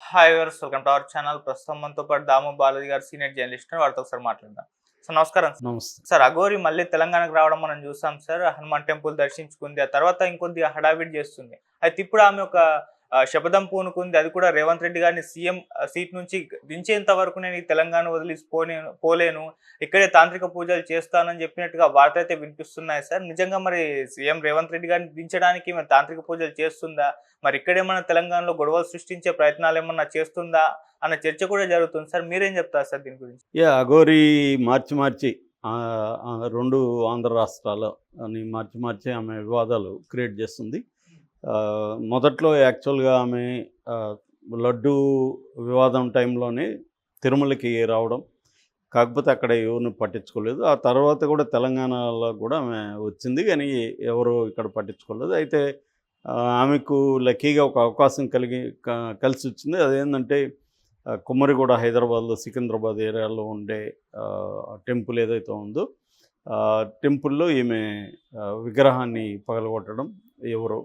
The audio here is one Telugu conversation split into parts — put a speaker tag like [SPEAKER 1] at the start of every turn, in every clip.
[SPEAKER 1] Hi viewers, welcome to our channel. ప్రస్తుతం మనతో పాటు దాము బాలాజీ గారు, సీనియర్ జర్నలిస్ట్, వారితో ఒకసారి మాట్లాడదాం. సార్ నమస్కారం.
[SPEAKER 2] నమస్తే.
[SPEAKER 1] సార్, అఘోరి మళ్ళీ తెలంగాణకు రావడం మనం చూసాం సార్. హనుమాన్ టెంపుల్ దర్శించుకుంది, ఆ తర్వాత ఇంకొద్దిగా హడావిడి చేస్తుంది. అయితే ఇప్పుడు ఆమె ఒక శపథం పూనుకుంది. అది కూడా రేవంత్ రెడ్డి గారిని సీఎం సీట్ నుంచి దించేంత వరకు నేను ఈ తెలంగాణ వదిలి పోలేను, ఇక్కడే తాంత్రిక పూజలు చేస్తానని చెప్పినట్టుగా వార్తలు అయితే వినిపిస్తున్నాయి సార్. నిజంగా మరి సీఎం రేవంత్ రెడ్డి గారిని దించడానికి మరి తాంత్రిక పూజలు చేస్తుందా, మరి ఇక్కడేమన్నా తెలంగాణలో గొడవలు సృష్టించే ప్రయత్నాలు ఏమన్నా చేస్తుందా అన్న చర్చ కూడా జరుగుతుంది సార్. మీరేం చెప్తారు సార్ దీని గురించి?
[SPEAKER 2] అఘోరి మార్చి 2 ఆంధ్ర రాష్ట్రాలు అని మార్చి ఆమె వివాదాలు క్రియేట్ చేస్తుంది. మొదట్లో యాక్చువల్‌గా ఆమె ఆహ్, లడ్డూ వివాదం టైంలోనే తిరుమలకి రావడం. కాకపోతే అక్కడ ఎవరిని పట్టించుకోలేదు. ఆ తర్వాత కూడా తెలంగాణలో కూడా ఆమె వచ్చింది. కానీ ఎవరు ఇక్కడ పట్టించుకోలేదు. అయితే ఆమెకు లక్కీగా ఒక అవకాశం కలిసొచ్చింది. అదేంటంటే కుమ్మరిగూడ, హైదరాబాద్‌లో సికింద్రాబాద్ ఏరియాలో ఉండే టెంపుల్ ఏదైతే ఉందో టెంపుల్‌లో ఈమె విగ్రహాన్ని పగలగొట్టడం. ఎవరో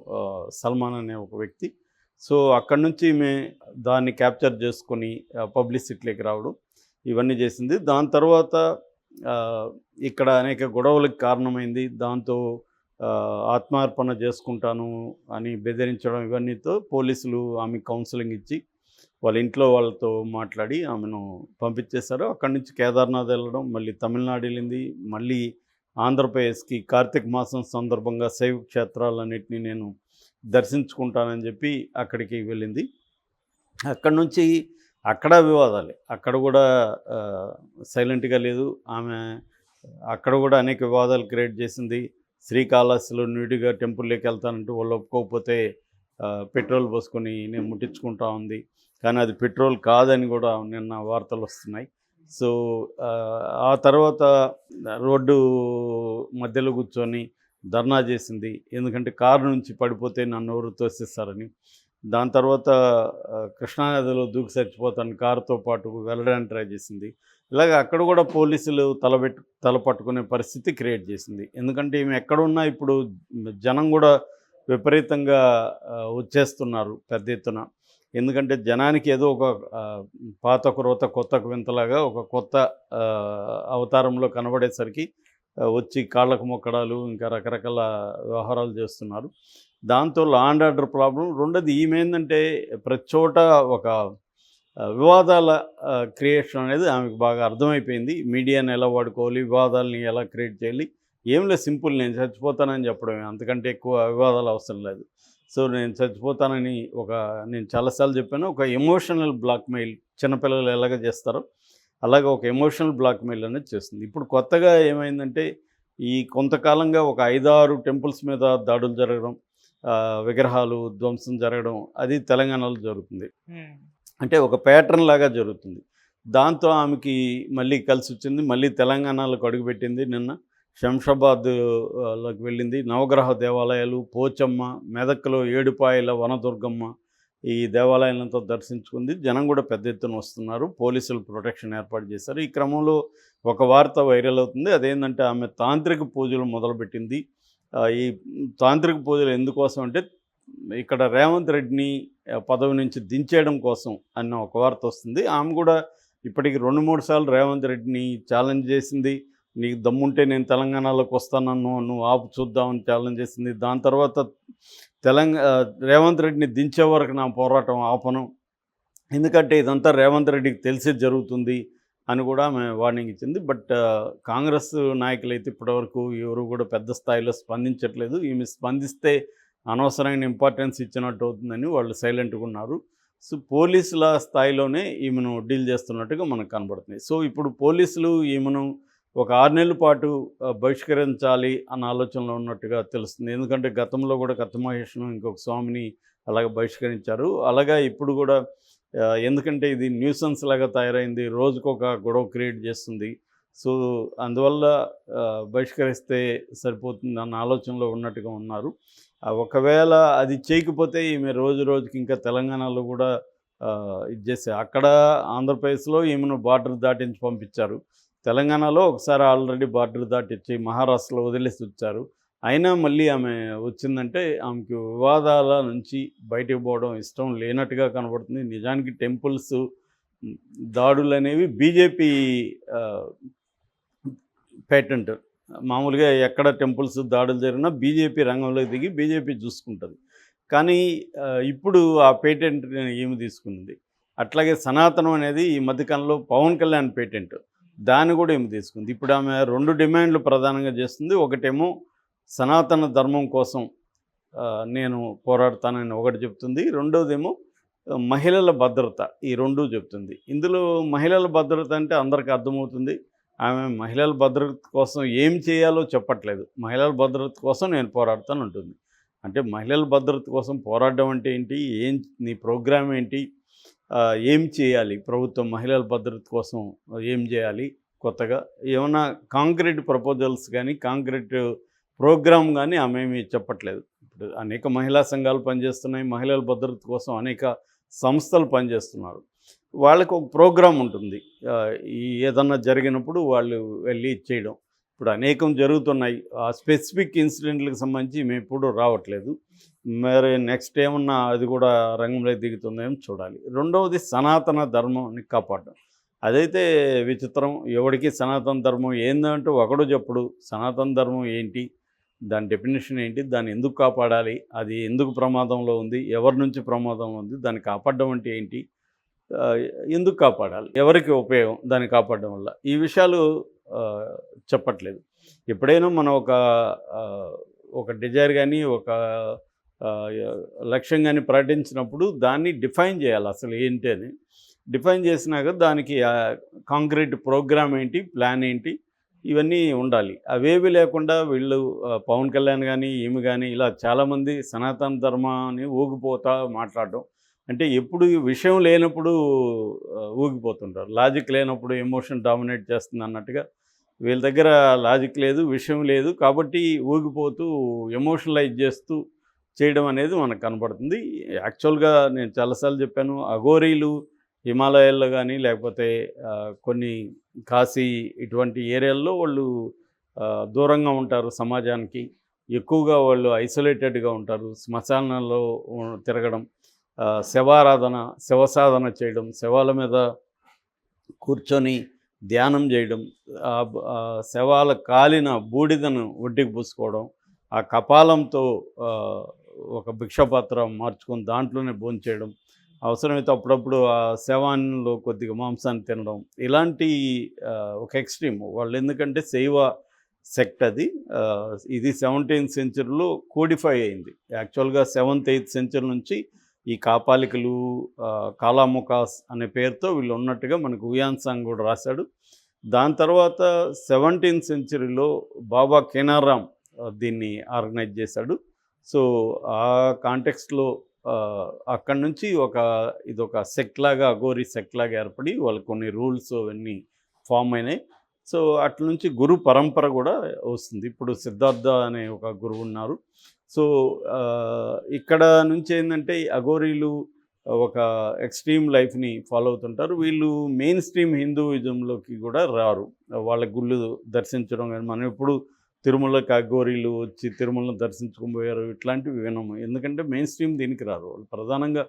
[SPEAKER 2] సల్మాన్ అనే ఒక వ్యక్తి. సో అక్కడి నుంచి ఈమె దాన్ని క్యాప్చర్ చేసుకొని పబ్లిసిటీలోకి రావడం ఇవన్నీ చేసింది. దాని తర్వాత ఇక్కడ అనేక గొడవలకు కారణమైంది. దాంతో ఆత్మార్పణ చేసుకుంటాను అని బెదిరించడం, ఇవన్నీతో పోలీసులు ఆమెకు కౌన్సిలింగ్ ఇచ్చి వాళ్ళ ఇంట్లో వాళ్ళతో మాట్లాడి ఆమెను పంపించేశారు. అక్కడి నుంచి కేదార్నాథ్ వెళ్ళడం, మళ్ళీ తమిళనాడు వెళ్ళింది, మళ్ళీ ఆంధ్రప్రదేశ్కి కార్తీక మాసం సందర్భంగా శైవ క్షేత్రాలన్నింటినీ నేను దర్శించుకుంటానని చెప్పి అక్కడికి వెళ్ళింది. అక్కడి నుంచి అక్కడ వివాదాలే. అక్కడ కూడా సైలెంట్గా లేదు ఆమె. అక్కడ కూడా అనేక వివాదాలు క్రియేట్ చేసింది. శ్రీకాళహస్తిలో న్యూడిగా టెంపుల్లోకి వెళ్తానంటూ వాళ్ళు ఒప్పుకోకపోతే పెట్రోల్ పోసుకొని నేను ముట్టించుకుంటా ఉంది. కానీ అది పెట్రోల్ కాదని కూడా నిన్న వార్తలు వస్తున్నాయి. సో ఆ తర్వాత రోడ్డు మధ్యలో కూర్చొని ధర్నా చేసింది. ఎందుకంటే కారు నుంచి పడిపోతే నన్ను ఎవరు తోసేస్తారని. దాని తర్వాత కృష్ణానదిలో దూకి చచ్చిపోతాను కారుతో పాటు వెళ్ళడానికి ట్రై చేసింది. ఇలాగ అక్కడ కూడా పోలీసులు తల పట్టుకునే పరిస్థితి క్రియేట్ చేసింది. ఎందుకంటే ఈమె ఎక్కడున్నా ఇప్పుడు జనం కూడా విపరీతంగా వచ్చేస్తున్నారు పెద్ద ఎత్తున. ఎందుకంటే జనానికి ఏదో ఒక పాతకు రోత కొత్తకు వింతలాగా ఒక కొత్త అవతారంలో కనబడేసరికి వచ్చి కాళ్ళకు మొక్కడాలు, ఇంకా రకరకాల వ్యవహారాలు చేస్తున్నారు. దాంతో లా అండ్ ఆర్డర్ ప్రాబ్లం. రెండోది ఈమె ఏంటంటే ప్రతి చోట ఒక వివాదాల క్రియేషన్ అనేది ఆమెకు బాగా అర్థమైపోయింది. మీడియాని ఎలా వాడుకోవాలి, వివాదాలని ఎలా క్రియేట్ చేయాలి. ఏం లేదు, సింపుల్, నేను చచ్చిపోతానని చెప్పడమే, అంతకంటే ఎక్కువ వివాదాలు అవసరం లేదు. సో నేను చచ్చిపోతానని నేను చాలాసార్లు చెప్పాను, ఒక ఎమోషనల్ బ్లాక్మెయిల్ చిన్నపిల్లలు ఎలాగ చేస్తారో అలాగే ఒక ఎమోషనల్ బ్లాక్మెయిల్ అనేది చేస్తుంది. ఇప్పుడు కొత్తగా ఏమైందంటే ఈ కొంతకాలంగా ఒక 5-6 టెంపుల్స్ మీద దాడులు జరగడం, విగ్రహాలు ధ్వంసం జరగడం అది తెలంగాణలో జరుగుతుంది. అంటే ఒక ప్యాటర్న్ లాగా జరుగుతుంది. దాంతో ఆమెకి మళ్ళీ కలిసి వచ్చింది. మళ్ళీ తెలంగాణలోకి అడుగుపెట్టింది. నిన్న శంషాబాద్‌లోకి వెళ్ళింది. నవగ్రహ దేవాలయాలు, పోచమ్మ, మెదక్లో ఏడుపాయల వనదుర్గమ్మ, ఈ దేవాలయాలతో దర్శించుకుంది. జనం కూడా పెద్ద ఎత్తున వస్తున్నారు. పోలీసులు ప్రొటెక్షన్ ఏర్పాటు చేశారు. ఈ క్రమంలో ఒక వార్త వైరల్ అవుతుంది. అదేంటంటే ఆమె తాంత్రిక పూజలు మొదలుపెట్టింది. ఈ తాంత్రిక పూజలు ఎందుకోసం అంటే ఇక్కడ రేవంత్ రెడ్డిని పదవి నుంచి దించేయడం కోసం అన్న ఒక వార్త వస్తుంది. ఆమె కూడా ఇప్పటికి 2-3 సార్లు రేవంత్ రెడ్డిని ఛాలెంజ్ చేసింది. నీకు దమ్ముంటే నేను తెలంగాణలోకి వస్తానన్ను, నువ్వు ఆపు చూద్దామని ఛాలెంజ్ చేసింది. దాని తర్వాత రేవంత్ రెడ్డిని దించే వరకు నా పోరాటం ఆపను, ఎందుకంటే ఇదంతా రేవంత్ రెడ్డికి తెలిసి జరుగుతుంది అని కూడా ఆమె వార్నింగ్ ఇచ్చింది. బట్ కాంగ్రెస్ నాయకులైతే ఇప్పటివరకు ఎవరు కూడా పెద్ద స్థాయిలో స్పందించట్లేదు. ఈమె స్పందిస్తే అనవసరమైన ఇంపార్టెన్స్ ఇచ్చినట్టు అవుతుందని వాళ్ళు సైలెంట్గా ఉన్నారు. సో పోలీసుల స్థాయిలోనే ఈమెను డీల్ చేస్తున్నట్టుగా మనకు కనబడుతుంది. సో ఇప్పుడు పోలీసులు ఈమెను ఒక 6 నెలల పాటు బహిష్కరించాలి అన్న ఆలోచనలో ఉన్నట్టుగా తెలుస్తుంది. ఎందుకంటే గతంలో కూడా కత్తి మహేష్ను, ఇంకొక స్వామిని అలాగ బహిష్కరించారు. అలాగా ఇప్పుడు కూడా ఎందుకంటే ఇది న్యూసెన్స్ లాగా తయారైంది, రోజుకొక గొడవ క్రియేట్ చేస్తుంది. సో అందువల్ల బహిష్కరిస్తే సరిపోతుంది అన్న ఆలోచనలో ఉన్నట్టుగా ఉన్నారు. ఒకవేళ అది చేయకపోతే ఈమె రోజు రోజుకి ఇంకా తెలంగాణలో కూడా ఇది చేసే, అక్కడ ఆంధ్రప్రదేశ్లో ఈమెను బార్డర్ దాటించి పంపించారు. తెలంగాణలో ఒకసారి ఆల్రెడీ బార్డర్ దాటించి మహారాష్ట్రలో వదిలేసి వచ్చారు. అయినా మళ్ళీ ఆమె వచ్చిందంటే ఆమెకి వివాదాల నుంచి బయటకు పోవడం ఇష్టం లేనట్టుగా కనబడుతుంది. నిజానికి టెంపుల్స్ దాడులు అనేవి బీజేపీ పేటెంట్. మామూలుగా ఎక్కడ టెంపుల్స్ దాడులు జరిగినా బీజేపీ రంగంలోకి దిగి బీజేపీ చూసుకుంటుంది. కానీ ఇప్పుడు ఆ పేటెంట్‌ని ఈమె తీసుకుంది. అట్లాగే సనాతనం అనేది ఈ మధ్యకాలంలో పవన్ కళ్యాణ్ పేటెంట్. దాన్ని కూడా ఈమె తీసుకుంది. ఇప్పుడు ఆమె 2 డిమాండ్లు ప్రధానంగా చేస్తుంది. ఒకటేమో సనాతన ధర్మం కోసం నేను పోరాడతానని ఒకటి చెప్తుంది. రెండోదేమో మహిళల భద్రత. ఈ 2 చెప్తుంది. ఇందులో మహిళల భద్రత అంటే అందరికీ అర్థమవుతుంది. ఆమె మహిళల భద్రత కోసం ఏం చేయాలో చెప్పట్లేదు. మహిళల భద్రత కోసం నేను పోరాడతానంటుంది. అంటే మహిళల భద్రత కోసం పోరాడడం అంటే ఏంటి? నీ ప్రోగ్రామ్ ఏంటి? ఏం చేయాలి? ప్రభుత్వం మహిళల భద్రత కోసం ఏం చేయాలి కొత్తగా? ఏమన్నా కాంక్రీట్ ప్రపోజల్స్ కానీ, కాంక్రీట్ ప్రోగ్రామ్ కానీ ఆమె ఏమీ చెప్పట్లేదు. ఇప్పుడు అనేక మహిళా సంఘాలు పనిచేస్తున్నాయి. మహిళల భద్రత కోసం అనేక సంస్థలు పనిచేస్తున్నారు. వాళ్ళకు ఒక ప్రోగ్రామ్ ఉంటుంది. ఈ ఏదన్నా జరిగినప్పుడు వాళ్ళు వెళ్ళి చేయడం. ఇప్పుడు అనేకం జరుగుతున్నాయి. ఆ స్పెసిఫిక్ ఇన్సిడెంట్లకు సంబంధించి మేము ఎప్పుడూ రావట్లేదు. మరి నెక్స్ట్ ఏమన్నా అది కూడా రంగంలోకి దిగుతుందేమో చూడాలి. రెండవది సనాతన ధర్మాన్ని కాపాడడం. అదైతే విచిత్రం. ఎవడికి సనాతన ధర్మం ఏందంటే ఒకడు చెప్పడు. సనాతన ధర్మం ఏంటి? దాని డెఫినేషన్ ఏంటి? దాన్ని ఎందుకు కాపాడాలి? అది ఎందుకు ప్రమాదంలో ఉంది? ఎవరి నుంచి ప్రమాదంలో ఉంది? దాన్ని కాపాడడం అంటే ఏంటి? ఎందుకు కాపాడాలి? ఎవరికి ఉపయోగం దాన్ని కాపాడడం వల్ల? ఈ విషయాలు చెప్పట్లేదు. ఎప్పుడైనా మనం ఒక డిజైర్ కానీ, ఒక లక్ష్యం కానీ ప్రకటించినప్పుడు దాన్ని డిఫైన్ చేయాలి అసలు ఏంటి అని. డిఫైన్ చేసినాక దానికి కాంక్రీట్ ప్రోగ్రామ్ ఏంటి, ప్లాన్ ఏంటి, ఇవన్నీ ఉండాలి. అవేవి లేకుండా వీళ్ళు పవన్ కళ్యాణ్ కానీ, ఈమె కానీ ఇలా చాలామంది సనాతన ధర్మాన్ని ఊగిపోతా మాట్లాడడం. అంటే ఎప్పుడు విషయం లేనప్పుడు ఊగిపోతుంటారు. లాజిక్ లేనప్పుడు ఎమోషన్ డామినేట్ చేస్తుంది అన్నట్టుగా వీళ్ళ దగ్గర లాజిక్ లేదు, విషయం లేదు. కాబట్టి ఊగిపోతూ ఎమోషనలైజ్ చేస్తూ చేయడం అనేది మనకు కనపడుతుంది. యాక్చువల్గా నేను చాలాసార్లు చెప్పాను, అఘోరీలు హిమాలయాల్లో కానీ లేకపోతే కొన్ని కాశీ ఇటువంటి ఏరియాల్లో వాళ్ళు దూరంగా ఉంటారు సమాజానికి. ఎక్కువగా వాళ్ళు ఐసోలేటెడ్గా ఉంటారు. శ్మశానాల్లో తిరగడం, శవారాధన, శవసాధన చేయడం, శవాల మీద కూర్చొని ధ్యానం చేయడం, శవాల కాలిన బూడిదను ఒడ్డుకి పూసుకోవడం, ఆ కపాలంతో ఒక భిక్షపాత్ర మార్చుకొని దాంట్లోనే భోంచేయడం, అవసరమైతే అప్పుడప్పుడు ఆ శవాల్లో కొద్దిగా మాంసాన్ని తినడం, ఇలాంటి ఒక ఎక్స్ట్రీమ్ వాళ్ళు. ఎందుకంటే శైవ సెక్ట్ అది. ఇది 17th సెంచరీలో కోడిఫై అయింది. యాక్చువల్గా 7th 8th సెంచరీ నుంచి ఈ కాపాలికలు, కాలాముకాస్ అనే పేరుతో వీళ్ళు ఉన్నట్టుగా మనకు హుయాన్సాంగ్ కూడా రాశాడు. దాని తర్వాత 17th సెంచరీలో బాబా కేనారాం దీన్ని ఆర్గనైజ్ చేశాడు. సో ఆ కాంటెక్స్ట్లో అక్కడి నుంచి ఇదొక సెక్ట్ లాగా, అఘోరీ సెక్ట్ లాగా ఏర్పడి వాళ్ళకి కొన్ని రూల్స్ అవన్నీ ఫామ్ అయినాయి. సో అట్ల నుంచి గురు పరంపర కూడా వస్తుంది. ఇప్పుడు సిద్ధార్థ అనే ఒక గురువు ఉన్నారు. సో ఇక్కడ నుంచి ఏంటంటే అఘోరీలు ఒక ఎక్స్ట్రీమ్ లైఫ్ని ఫాలో అవుతుంటారు. వీళ్ళు మెయిన్ స్ట్రీమ్ హిందూయిజంలోకి కూడా రారు. వాళ్ళ గుళ్ళు దర్శించడం కానీ, మనం ఎప్పుడు తిరుమలకి అఘోరీలు వచ్చి తిరుమలను దర్శించుకొని పోయారు ఇట్లాంటివి వినము. ఎందుకంటే మెయిన్ స్ట్రీమ్ దీనికి రారు. వాళ్ళు ప్రధానంగా